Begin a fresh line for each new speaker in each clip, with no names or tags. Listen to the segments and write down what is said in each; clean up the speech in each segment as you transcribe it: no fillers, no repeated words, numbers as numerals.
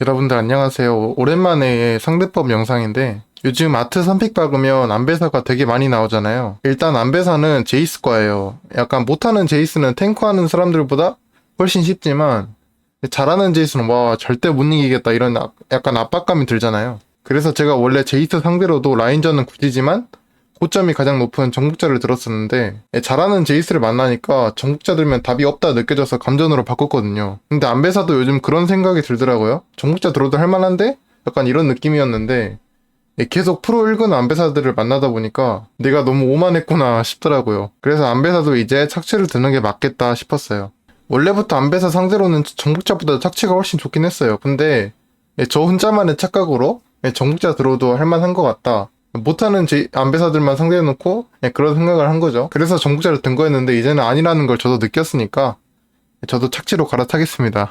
여러분들 안녕하세요. 오랜만에 상대법 영상인데 요즘 아트 선픽 박으면 안배사가 되게 많이 나오잖아요. 일단 안배사는 제이스과예요. 약간 못하는 제이스는 탱커하는 사람들보다 훨씬 쉽지만 잘하는 제이스는 와 절대 못 이기겠다 이런 약간 압박감이 들잖아요. 그래서 제가 원래 제이스 상대로도 라인전은 굳이지만 고점이 가장 높은 정복자를 들었었는데 잘하는 제이스를 만나니까 정복자 들면 답이 없다 느껴져서 감전으로 바꿨거든요. 근데 안배사도 요즘 그런 생각이 들더라고요. 정복자 들어도 할만한데? 약간 이런 느낌이었는데 계속 프로 1군 안배사들을 만나다 보니까 내가 너무 오만했구나 싶더라고요. 그래서 안배사도 이제 착취를 드는 게 맞겠다 싶었어요. 원래부터 안배사 상대로는 정복자보다 착취가 훨씬 좋긴 했어요. 근데 저 혼자만의 착각으로 정복자 들어도 할만한 것 같다. 못하는 안배사들만 상대해놓고 그런 생각을 한 거죠. 그래서 정복자를 든 거였는데 이제는 아니라는 걸 저도 느꼈으니까 저도 착취로 갈아타겠습니다.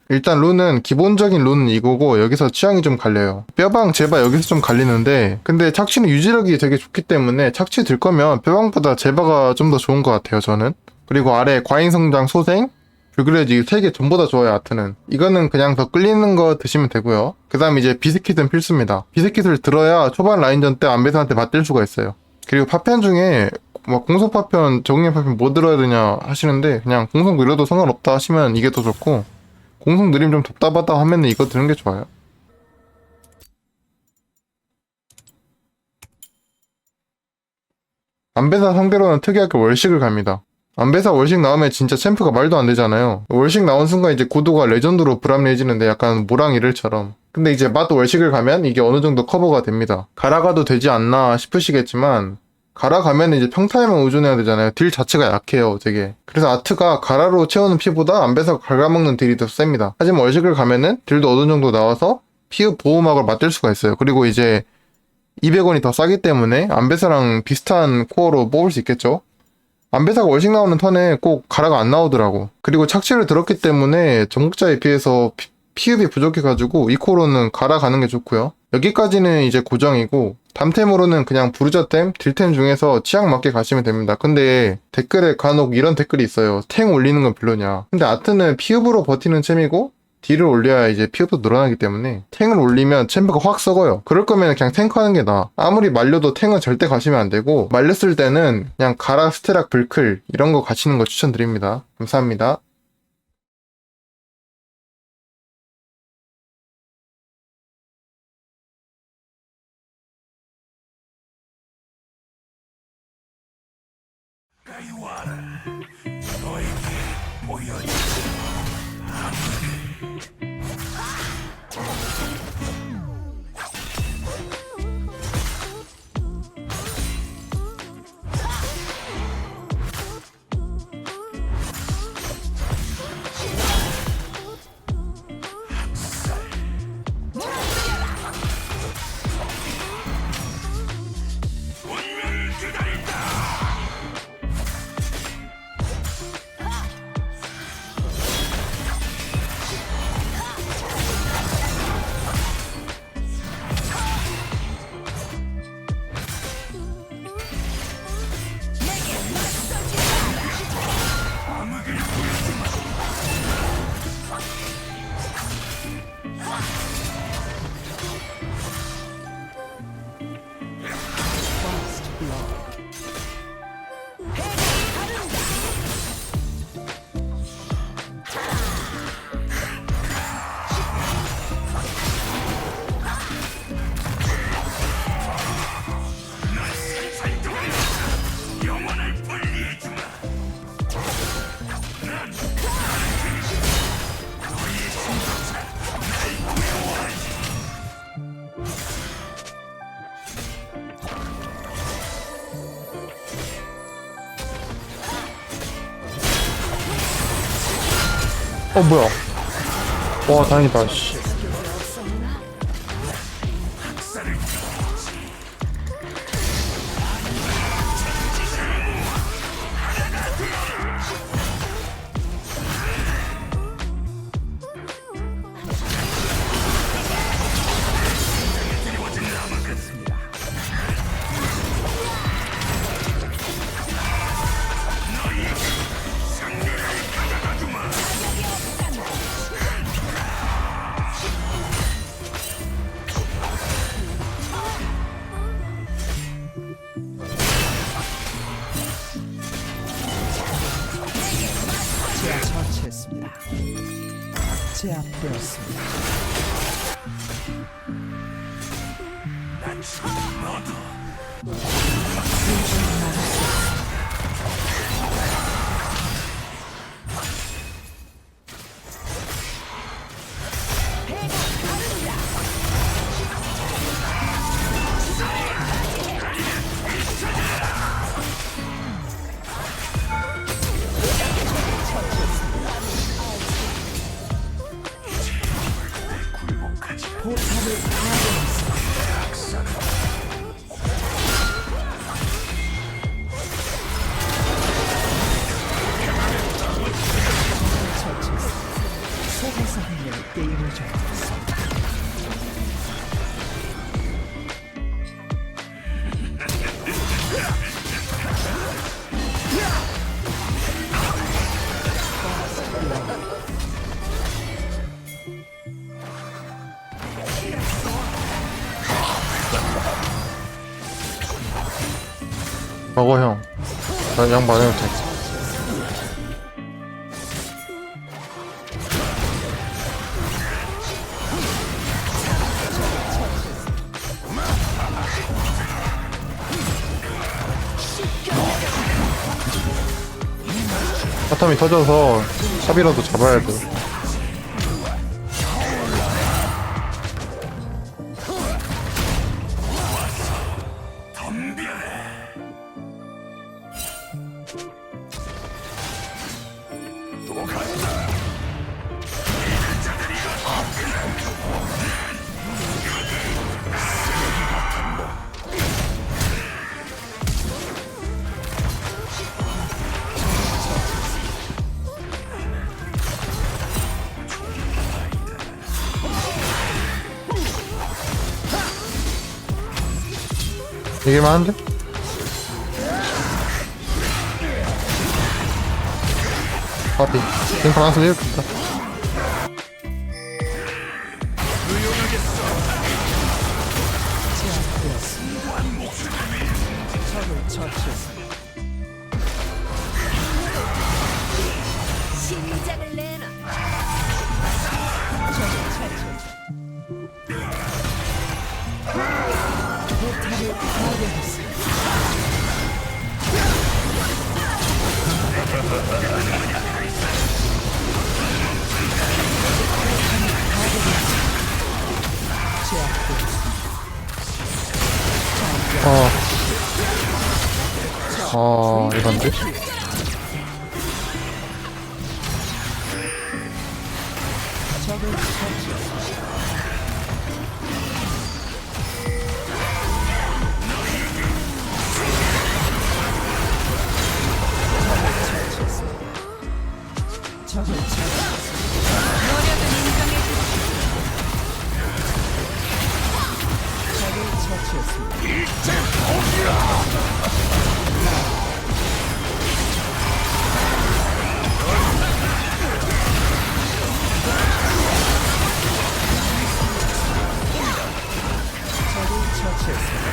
일단 룬은 기본적인 룬은 이거고 여기서 취향이 좀 갈려요. 뼈방, 제바 여기서 좀 갈리는데 근데 착취는 유지력이 되게 좋기 때문에 착취 들 거면 뼈방보다 제바가 좀 더 좋은 것 같아요 저는. 그리고 아래 과잉성장 소생, 불그레지 3개 전부 다 좋아요 아트는. 이거는 그냥 더 끌리는 거 드시면 되고요. 그 다음 이제 비스킷은 필수입니다. 비스킷을 들어야 초반 라인전 때 안배사한테 맞댈 수가 있어요. 그리고 파편 중에 막 공속 파편, 적응형 파편 뭐 들어야 되냐 하시는데 그냥 공속 느려도 상관없다 하시면 이게 더 좋고 공속 느림 좀 답답하다 하면은 이거 드는 게 좋아요. 안배사 상대로는 특이하게 월식을 갑니다. 안배사 월식 나오면 진짜 챔프가 말도 안 되잖아요. 월식 나온 순간 이제 구도가 레전드로 불합리해지는데 약간 모랑 이를처럼. 근데 이제 맛 월식을 가면 이게 어느 정도 커버가 됩니다. 갈아가도 되지 않나 싶으시겠지만 갈아가면 이제 평타에만 의존해야 되잖아요. 딜 자체가 약해요, 되게. 그래서 아트가 가라로 채우는 피보다 안배사가 갉아먹는 딜이 더 셉니다. 하지만 월식을 가면은 딜도 어느 정도 나와서 피흡 보호막을 맞을 수가 있어요. 그리고 이제 200원이 더 싸기 때문에 안배사랑 비슷한 코어로 뽑을 수 있겠죠? 안배사가 월식 나오는 턴에 꼭 가라가 안 나오더라고. 그리고 착취를 들었기 때문에 정복자에 비해서 피흡이 부족해가지고 이 코어로는 가라 가는 게 좋고요. 여기까지는 이제 고정이고 담템으로는 그냥 부르자템, 딜템 중에서 취향 맞게 가시면 됩니다. 근데 댓글에 간혹 이런 댓글이 있어요. 탱 올리는 건 별로냐. 근데 아트는 피흡으로 버티는 챔이고 딜을 올려야 이제 피흡도 늘어나기 때문에 탱을 올리면 챔프가 확 썩어요. 그럴 거면 그냥 탱크 하는 게 나아. 아무리 말려도 탱은 절대 가시면 안 되고 말렸을 때는 그냥 가라, 스테락, 불클 이런 거 가시는 거 추천드립니다. 감사합니다. 뭐야. 와 다행이다. 씨.
제압되었습니다. 포탑을 파괴했습니다. 속에서 한 명이 게임을 접었습니다.
먹어 형. 나 양 많아도 돼. 바텀이 터져서 샵이라도 잡아야 돼. 이길만 한데? 파티 링크 나서 이렇겠다.
적을 처치했습니다.
심장을 내놔.
적을 처치했습니다. 포탑을 파괴했습니다.
이건데?
적을 처치했습니다. 적을 처치했습니다.
노력은 인정해주지.
적을 처치했습니다. 적을 처치했습니다.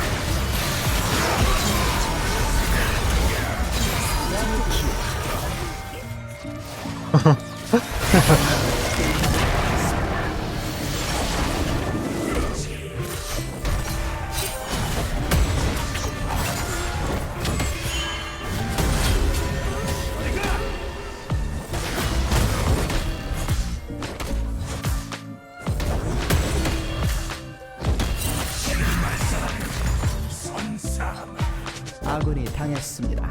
아군이 당했습니다.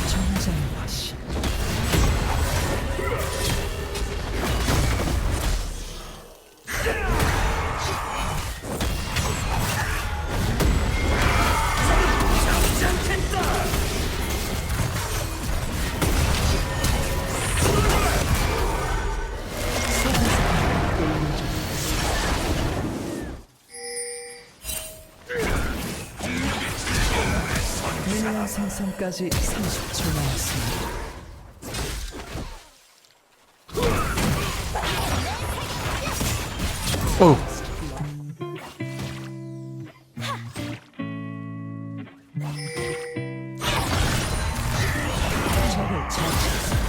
정장의 화신. 미니언 생성까지 30초 남았습니다.
어,
적을 처치했습니다.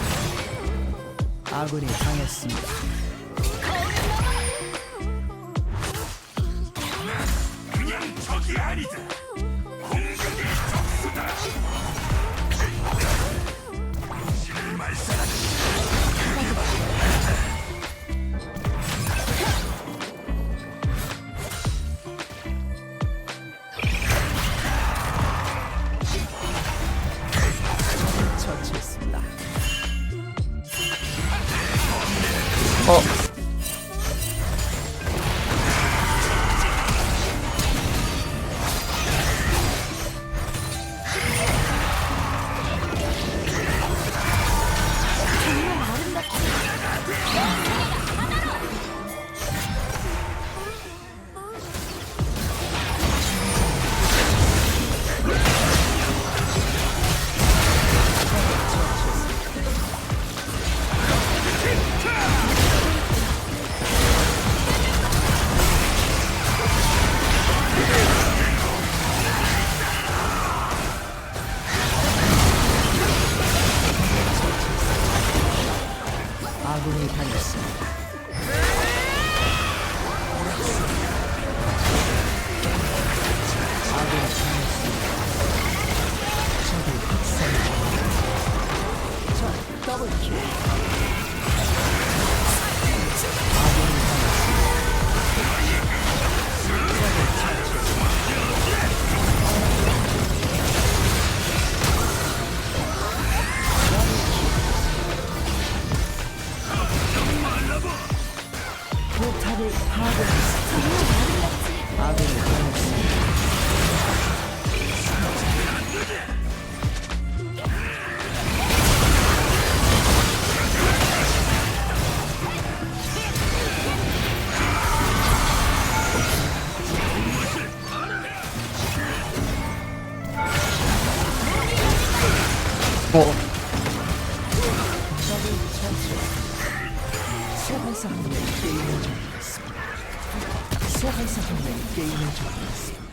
아군이 당했습니다. 적을 처치했습니다.
어.
아군이 당했습니다. 아군이 당했습니다. 적이 학살 중. 적 더블킬. 아군이 당했습니다. 적을 처치했습니다. 포탑을 파괴했습니다. 아군이 당했습니다.
어,
적을 처치했습니다. 소환사 한 명이 게임을 종료했습니다. 소환사 한 명이 게임을 종료했습니다.